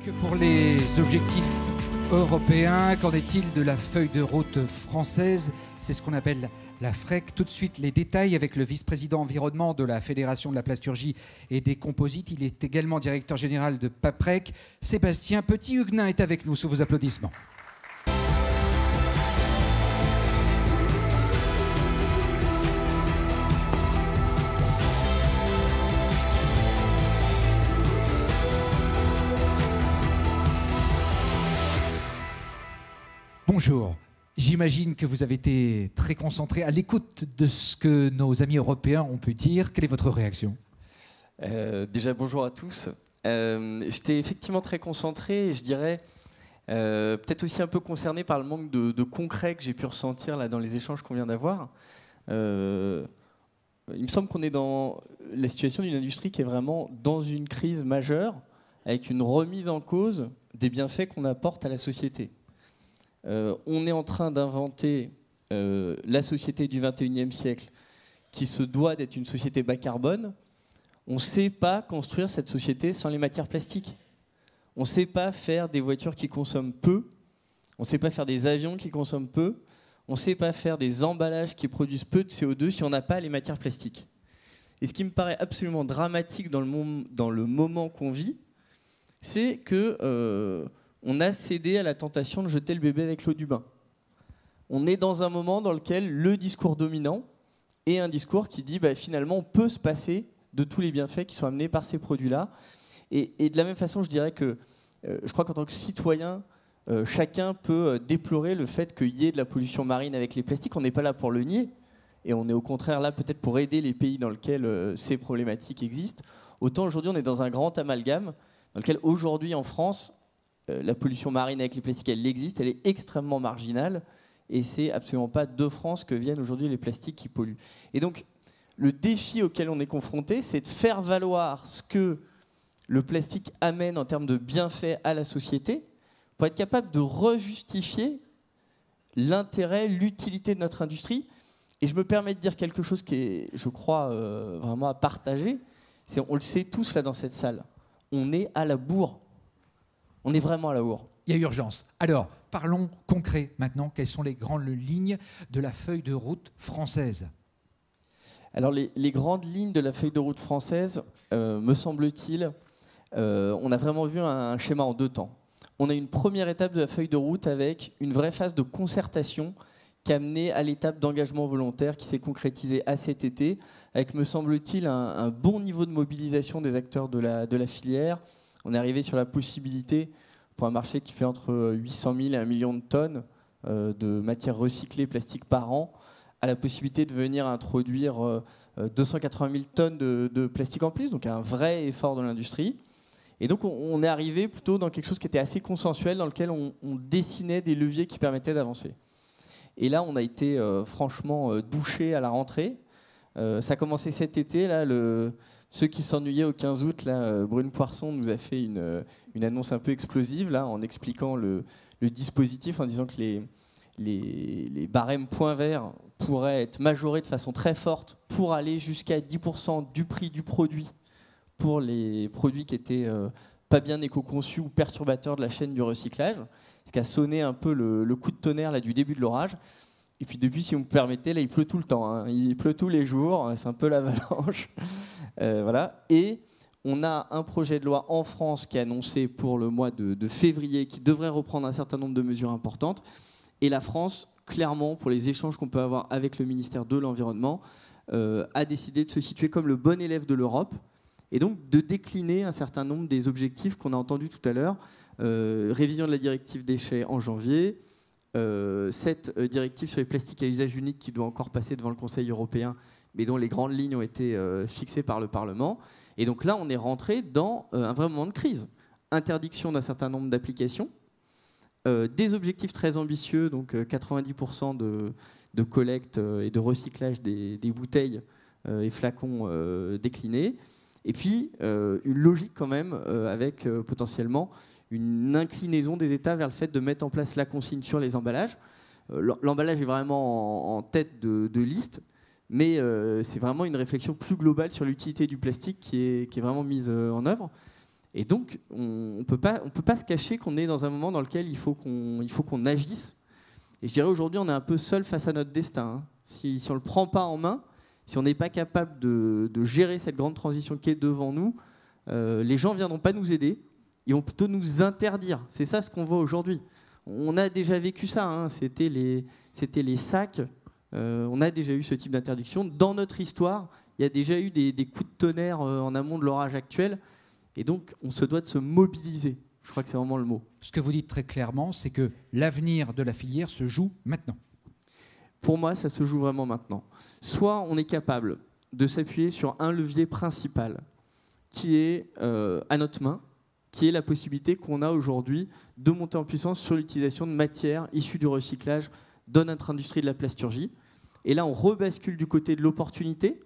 que pour les objectifs européens, qu'en est-il de la feuille de route française? C'est ce qu'on appelle la FREC. Tout de suite, les détails avec le vice-président environnement de la Fédération de la plasturgie et des composites. Il est également directeur général de PAPREC. Sébastien Petit-Huguenin est avec nous sous vos applaudissements. Bonjour. J'imagine que vous avez été très concentré à l'écoute de ce que nos amis européens ont pu dire. Quelle est votre réaction ? Déjà, bonjour à tous. J'étais effectivement très concentré et je dirais peut-être aussi un peu concerné par le manque de concret que j'ai pu ressentir là, dans les échanges qu'on vient d'avoir. Il me semble qu'on est dans la situation d'une industrie qui est vraiment dans une crise majeure avec une remise en cause des bienfaits qu'on apporte à la société. On est en train d'inventer la société du 21e siècle qui se doit d'être une société bas carbone. On ne sait pas construire cette société sans les matières plastiques. On ne sait pas faire des voitures qui consomment peu. On ne sait pas faire des avions qui consomment peu. On ne sait pas faire des emballages qui produisent peu de CO2 si on n'a pas les matières plastiques. Et ce qui me paraît absolument dramatique dans le moment qu'on vit, c'est que on a cédé à la tentation de jeter le bébé avec l'eau du bain. On est dans un moment dans lequel le discours dominant est un discours qui dit finalement on peut se passer de tous les bienfaits qui sont amenés par ces produits-là. Et de la même façon, je dirais que je crois qu'en tant que citoyen, chacun peut déplorer le fait qu'il y ait de la pollution marine avec les plastiques. On n'est pas là pour le nier. Et on est au contraire là peut-être pour aider les pays dans lesquels ces problématiques existent. Autant aujourd'hui, on est dans un grand amalgame dans lequel aujourd'hui en France, la pollution marine avec les plastiques, elle existe, elle est extrêmement marginale et c'est absolument pas de France que viennent aujourd'hui les plastiques qui polluent. Et donc, le défi auquel on est confronté, c'est de faire valoir ce que le plastique amène en termes de bienfaits à la société pour être capable de rejustifier l'intérêt, l'utilité de notre industrie. Et je me permets de dire quelque chose qui est, je crois, vraiment à partager. C'est, on le sait tous là dans cette salle, on est à la bourre. On est vraiment à la bourre. Il y a urgence. Alors, parlons concret maintenant. Quelles sont les grandes lignes de la feuille de route française ? Alors, les grandes lignes de la feuille de route française, me semble-t-il, on a vraiment vu un schéma en deux temps. On a une première étape de la feuille de route avec une vraie phase de concertation qui a mené à l'étape d'engagement volontaire qui s'est concrétisée à cet été, avec, me semble-t-il, un bon niveau de mobilisation des acteurs de la filière. On est arrivé sur la possibilité, pour un marché qui fait entre 800 000 et 1 million de tonnes de matières recyclées plastiques par an, à la possibilité de venir introduire 280 000 tonnes de plastique en plus, donc un vrai effort de l'industrie. Et donc on est arrivé plutôt dans quelque chose qui était assez consensuel, dans lequel on dessinait des leviers qui permettaient d'avancer. Et là, on a été franchement douché à la rentrée. Ça a commencé cet été, là, ceux qui s'ennuyaient au 15 août, là, Brune Poisson nous a fait une annonce un peu explosive là, en expliquant le dispositif, en disant que les barèmes points verts pourraient être majorés de façon très forte pour aller jusqu'à 10% du prix du produit pour les produits qui étaient pas bien éco-conçus ou perturbateurs de la chaîne du recyclage, ce qui a sonné un peu le coup de tonnerre là, du début de l'orage. Et puis depuis, si vous me permettez, là, il pleut tout le temps. Hein. Il pleut tous les jours, c'est un peu l'avalanche. Voilà. Et on a un projet de loi en France qui est annoncé pour le mois de février, qui devrait reprendre un certain nombre de mesures importantes. Et la France, clairement, pour les échanges qu'on peut avoir avec le ministère de l'Environnement, a décidé de se situer comme le bon élève de l'Europe et donc de décliner un certain nombre des objectifs qu'on a entendus tout à l'heure. Révision de la directive déchets en janvier, cette directive sur les plastiques à usage unique qui doit encore passer devant le Conseil européen, mais dont les grandes lignes ont été fixées par le Parlement. Et donc là, on est rentré dans un vrai moment de crise. Interdiction d'un certain nombre d'applications, des objectifs très ambitieux, donc 90% de collecte et de recyclage des bouteilles et flacons déclinés, et puis une logique quand même avec potentiellement une inclinaison des États vers le fait de mettre en place la consigne sur les emballages. L'emballage est vraiment en tête de liste, mais c'est vraiment une réflexion plus globale sur l'utilité du plastique qui est vraiment mise en œuvre. Et donc, on peut pas se cacher qu'on est dans un moment dans lequel il faut qu'on agisse. Et je dirais aujourd'hui, on est un peu seul face à notre destin. Hein. Si on ne le prend pas en main, si on n'est pas capable de gérer cette grande transition qui est devant nous, les gens ne viendront pas nous aider. Ils vont plutôt nous interdire. C'est ça ce qu'on voit aujourd'hui. On a déjà vécu ça. Hein. C'était les sacs. On a déjà eu ce type d'interdiction. Dans notre histoire, il y a déjà eu des coups de tonnerre en amont de l'orage actuel. Et donc, on se doit de se mobiliser. Je crois que c'est vraiment le mot. Ce que vous dites très clairement, c'est que l'avenir de la filière se joue maintenant. Pour moi, ça se joue vraiment maintenant. Soit on est capable de s'appuyer sur un levier principal qui est à notre main, qui est la possibilité qu'on a aujourd'hui de monter en puissance sur l'utilisation de matières issues du recyclage dans notre industrie de la plasturgie. Et là, on rebascule du côté de l'opportunité,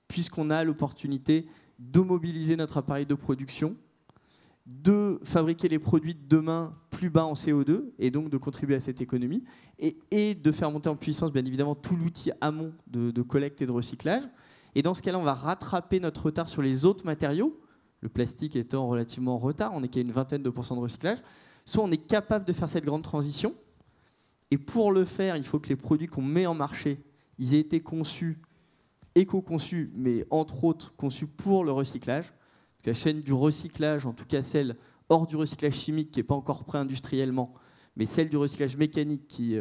puisqu'on a l'opportunité de mobiliser notre appareil de production, de fabriquer les produits de demain plus bas en CO2 et donc de contribuer à cette économie et de faire monter en puissance bien évidemment tout l'outil amont de collecte et de recyclage. Et dans ce cas-là, on va rattraper notre retard sur les autres matériaux, le plastique étant relativement en retard, on est qu'à une 20% de recyclage. Soit on est capable de faire cette grande transition et pour le faire, il faut que les produits qu'on met en marché, ils aient été conçus, éco-conçus, mais entre autres conçus pour le recyclage. La chaîne du recyclage, en tout cas celle hors du recyclage chimique qui n'est pas encore prêt industriellement, mais celle du recyclage mécanique qui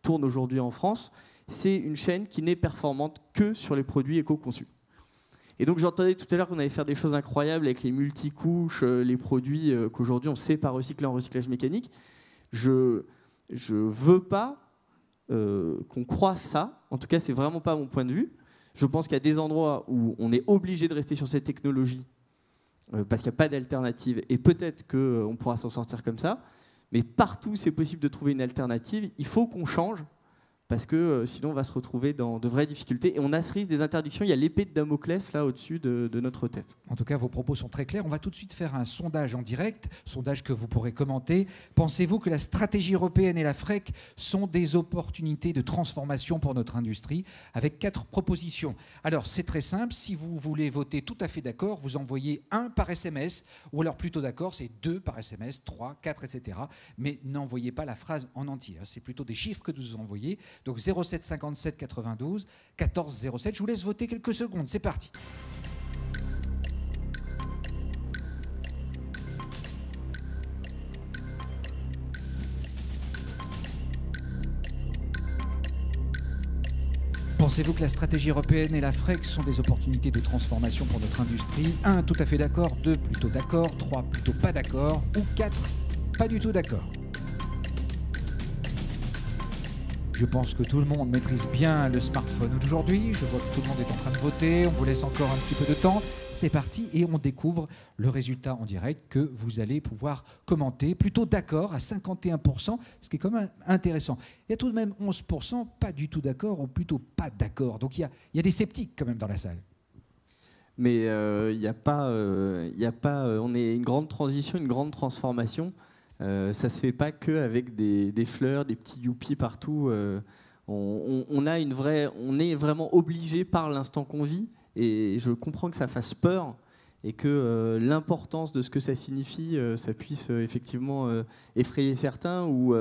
tourne aujourd'hui en France, c'est une chaîne qui n'est performante que sur les produits éco-conçus. Et donc j'entendais tout à l'heure qu'on allait faire des choses incroyables avec les multicouches, les produits qu'aujourd'hui on ne sait pas recycler en recyclage mécanique. Je veux pas qu'on croie ça, en tout cas c'est vraiment pas mon point de vue. Je pense qu'il y a des endroits où on est obligé de rester sur cette technologie parce qu'il n'y a pas d'alternative et peut-être qu'on pourra s'en sortir comme ça. Mais partout, c'est possible de trouver une alternative. Il faut qu'on change parce que sinon, on va se retrouver dans de vraies difficultés. Et on a ce risque des interdictions. Il y a l'épée de Damoclès là au-dessus de notre tête. En tout cas, vos propos sont très clairs. On va tout de suite faire un sondage en direct, sondage que vous pourrez commenter. Pensez-vous que la stratégie européenne et la FREC sont des opportunités de transformation pour notre industrie? Avec 4 propositions. Alors, c'est très simple. Si vous voulez voter tout à fait d'accord, vous envoyez 1 par SMS. Ou alors, plutôt d'accord, c'est 2 par SMS, 3, 4, etc. Mais n'envoyez pas la phrase en entier. C'est plutôt des chiffres que vous envoyez. Donc 07 57 92 14 07. Je vous laisse voter quelques secondes. C'est parti. Pensez-vous que la stratégie européenne et la FREC sont des opportunités de transformation pour notre industrie? 1, tout à fait d'accord. 2, plutôt d'accord. 3, plutôt pas d'accord. Ou 4, pas du tout d'accord. Je pense que tout le monde maîtrise bien le smartphone d'aujourd'hui. Je vois que tout le monde est en train de voter. On vous laisse encore un petit peu de temps. C'est parti et on découvre le résultat en direct que vous allez pouvoir commenter. Plutôt d'accord à 51%, ce qui est quand même intéressant. Il y a tout de même 11% pas du tout d'accord ou plutôt pas d'accord. Donc il y a des sceptiques quand même dans la salle. Mais il n'y a pas, on est une grande transition, une grande transformation. Ça se fait pas que avec des fleurs, des petits youpies partout. On est vraiment obligé par l'instant qu'on vit. Et je comprends que ça fasse peur et que l'importance de ce que ça signifie, ça puisse effectivement effrayer certains. Ou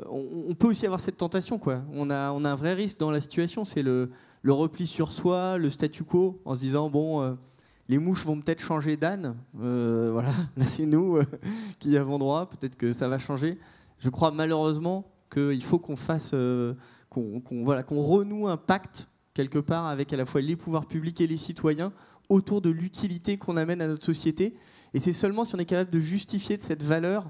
on peut aussi avoir cette tentation, quoi. On a un vrai risque dans la situation, c'est le repli sur soi, le statu quo, en se disant bon. Les mouches vont peut-être changer d'âne. Voilà, là c'est nous qui avons droit. Peut-être que ça va changer. Je crois malheureusement qu'il faut qu'on fasse, qu'on renoue un pacte quelque part avec à la fois les pouvoirs publics et les citoyens autour de l'utilité qu'on amène à notre société. Et c'est seulement si on est capable de justifier de cette valeur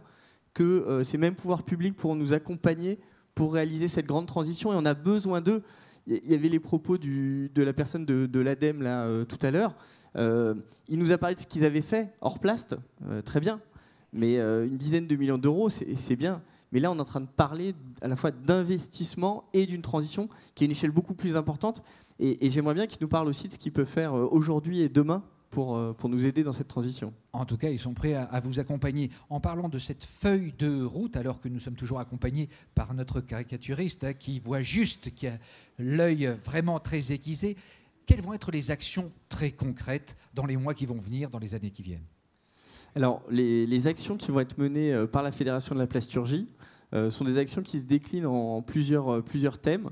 que ces mêmes pouvoirs publics pourront nous accompagner pour réaliser cette grande transition. Et on a besoin d'eux. Il y avait les propos de la personne de l'ADEME là, tout à l'heure. Il nous a parlé de ce qu'ils avaient fait hors Plast, très bien. Mais une dizaine de millions d'euros, c'est bien. Mais là, on est en train de parler à la fois d'investissement et d'une transition qui est une échelle beaucoup plus importante. Et j'aimerais bien qu'ils nous parlent aussi de ce qu'ils peuvent faire aujourd'hui et demain pour nous aider dans cette transition. En tout cas, ils sont prêts à vous accompagner. En parlant de cette feuille de route, alors que nous sommes toujours accompagnés par notre caricaturiste qui voit juste, qui a l'œil vraiment très aiguisé, quelles vont être les actions très concrètes dans les mois qui vont venir, dans les années qui viennent? Alors, les actions qui vont être menées par la Fédération de la plasturgie sont des actions qui se déclinent en plusieurs thèmes.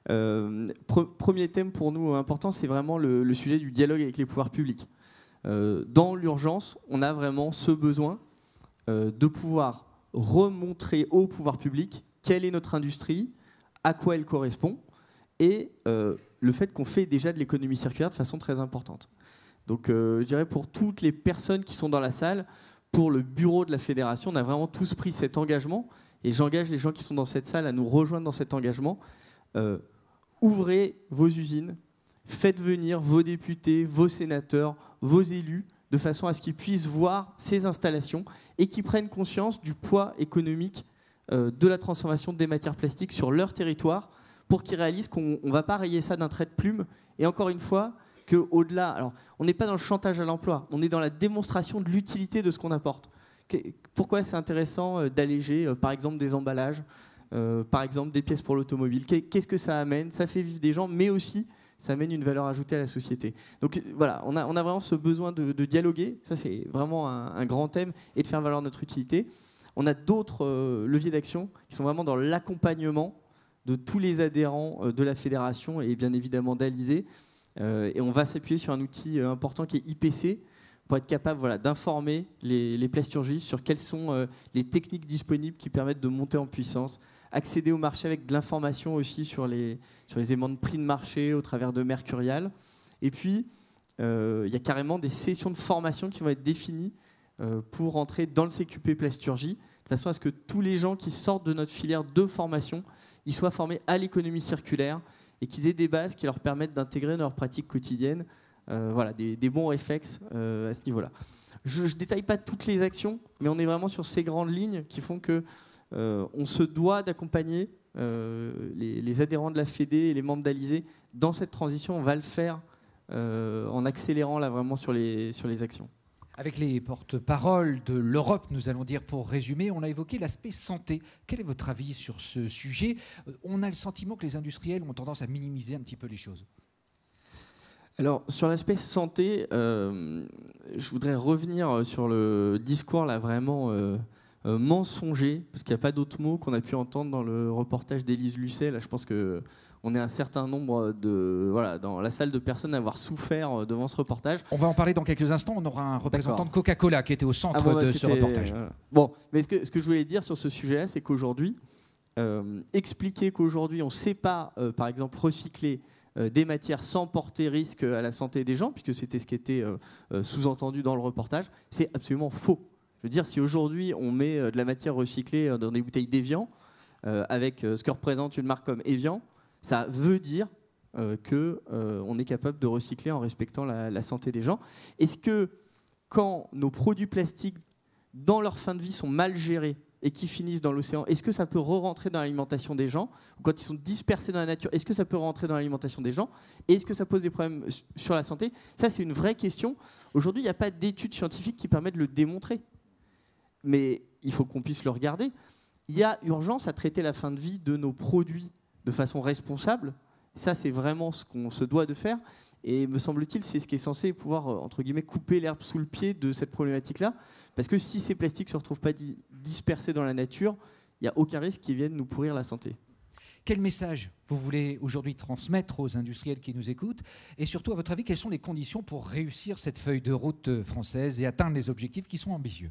Premier thème pour nous important, c'est vraiment le sujet du dialogue avec les pouvoirs publics. Dans l'urgence, on a vraiment ce besoin de pouvoir remontrer aux pouvoirs publics quelle est notre industrie, à quoi elle correspond, et le fait qu'on fait déjà de l'économie circulaire de façon très importante. Donc je dirais pour toutes les personnes qui sont dans la salle, pour le bureau de la fédération, on a vraiment tous pris cet engagement, et j'engage les gens qui sont dans cette salle à nous rejoindre dans cet engagement. Ouvrez vos usines, faites venir vos députés, vos sénateurs, vos élus, de façon à ce qu'ils puissent voir ces installations et qu'ils prennent conscience du poids économique de la transformation des matières plastiques sur leur territoire, pour qu'ils réalisent qu'on ne va pas rayer ça d'un trait de plume. Et encore une fois, qu'au-delà, alors on n'est pas dans le chantage à l'emploi, on est dans la démonstration de l'utilité de ce qu'on apporte. Pourquoi c'est intéressant d'alléger, par exemple, des emballages, par exemple des pièces pour l'automobile? Qu'est-ce que ça amène? Ça fait vivre des gens, mais aussi ça amène une valeur ajoutée à la société. Donc voilà, on a vraiment ce besoin de dialoguer, ça c'est vraiment un grand thème, et de faire valoir notre utilité. On a d'autres leviers d'action qui sont vraiment dans l'accompagnement de tous les adhérents de la fédération et bien évidemment d'Alizé. Et on va s'appuyer sur un outil important qui est IPC, pour être capable d'informer les plasturgistes sur quelles sont les techniques disponibles qui permettent de monter en puissance, accéder au marché avec de l'information aussi sur les éléments de prix de marché au travers de Mercurial. Et puis, il y a carrément des sessions de formation qui vont être définies pour entrer dans le CQP plasturgie, de façon à ce que tous les gens qui sortent de notre filière de formation, ils soient formés à l'économie circulaire et qu'ils aient des bases qui leur permettent d'intégrer dans leur pratique quotidienne des bons réflexes à ce niveau-là. Je ne détaille pas toutes les actions, mais on est vraiment sur ces grandes lignes qui font que on se doit d'accompagner les adhérents de la Fédé et les membres d'Alizé dans cette transition. On va le faire en accélérant là vraiment sur les actions. Avec les porte-paroles de l'Europe, nous allons dire pour résumer, on a évoqué l'aspect santé. Quel est votre avis sur ce sujet? On a le sentiment que les industriels ont tendance à minimiser un petit peu les choses. Alors, sur l'aspect santé, je voudrais revenir sur le discours là vraiment mensonger, parce qu'il n'y a pas d'autre mot qu'on a pu entendre dans le reportage d'Élise Lucet. Là, je pense qu'on est un certain nombre dans la salle de personnes à avoir souffert devant ce reportage. On va en parler dans quelques instants. On aura un représentant de Coca-Cola qui était au centre de ce reportage. Bon, mais ce que je voulais dire sur ce sujet-là, c'est qu'aujourd'hui, expliquer qu'aujourd'hui, on ne sait pas, par exemple, recycler des matières sans porter risque à la santé des gens, puisque c'était ce qui était sous-entendu dans le reportage, c'est absolument faux. Je veux dire, si aujourd'hui on met de la matière recyclée dans des bouteilles d'Evian, avec ce que représente une marque comme Evian, ça veut dire qu'on est capable de recycler en respectant la santé des gens. Est-ce que quand nos produits plastiques, dans leur fin de vie, sont mal gérés et qui finissent dans l'océan, est-ce que ça peut re-rentrer dans l'alimentation des gens? Ou quand ils sont dispersés dans la nature, est-ce que ça peut rentrer dans l'alimentation des gens? Et est-ce que ça pose des problèmes sur la santé? Ça, c'est une vraie question. Aujourd'hui, il n'y a pas d'études scientifiques qui permettent de le démontrer. Mais il faut qu'on puisse le regarder. Il y a urgence à traiter la fin de vie de nos produits de façon responsable. Ça, c'est vraiment ce qu'on se doit de faire. Et me semble-t-il, c'est ce qui est censé pouvoir, entre guillemets, couper l'herbe sous le pied de cette problématique-là. Parce que si ces plastiques ne se retrouvent pas dispersés dans la nature, il n'y a aucun risque qu'ils viennent nous pourrir la santé. Quel message vous voulez aujourd'hui transmettre aux industriels qui nous écoutent? Et surtout, à votre avis, quelles sont les conditions pour réussir cette feuille de route française et atteindre les objectifs qui sont ambitieux?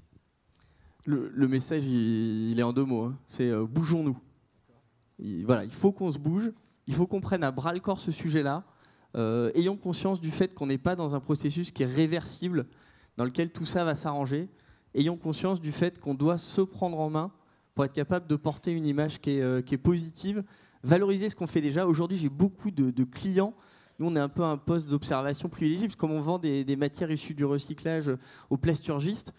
Le message, il est en deux mots. Hein. C'est bougeons-nous. Il faut qu'on se bouge. Il faut qu'on prenne à bras-le-corps ce sujet-là. Ayons conscience du fait qu'on n'est pas dans un processus qui est réversible, dans lequel tout ça va s'arranger. Ayons conscience du fait qu'on doit se prendre en main pour être capable de porter une image qui est positive, valoriser ce qu'on fait déjà. Aujourd'hui, j'ai beaucoup de clients. Nous, on est un peu un poste d'observation privilégié, parce que comme on vend des matières issues du recyclage aux plasturgistes,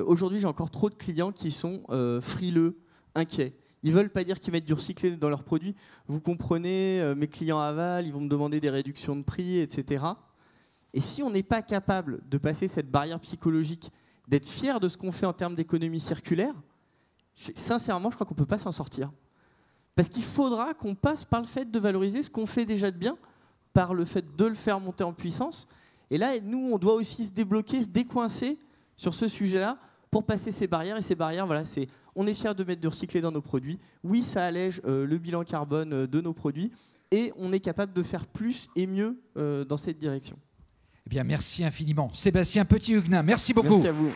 aujourd'hui, j'ai encore trop de clients qui sont frileux, inquiets. Ils ne veulent pas dire qu'ils mettent du recyclé dans leurs produits. Vous comprenez, mes clients avalent, ils vont me demander des réductions de prix, etc. Et si on n'est pas capable de passer cette barrière psychologique, d'être fier de ce qu'on fait en termes d'économie circulaire, sincèrement, je crois qu'on ne peut pas s'en sortir. Parce qu'il faudra qu'on passe par le fait de valoriser ce qu'on fait déjà de bien, par le fait de le faire monter en puissance. Et là, nous, on doit aussi se débloquer, se décoincer sur ce sujet-là pour passer ces barrières. Et ces barrières, voilà, on est fiers de mettre du recyclé dans nos produits. Oui, ça allège le bilan carbone de nos produits et on est capable de faire plus et mieux dans cette direction. Eh bien, merci infiniment. Sébastien Petit-Huguenin, merci beaucoup. Merci à vous.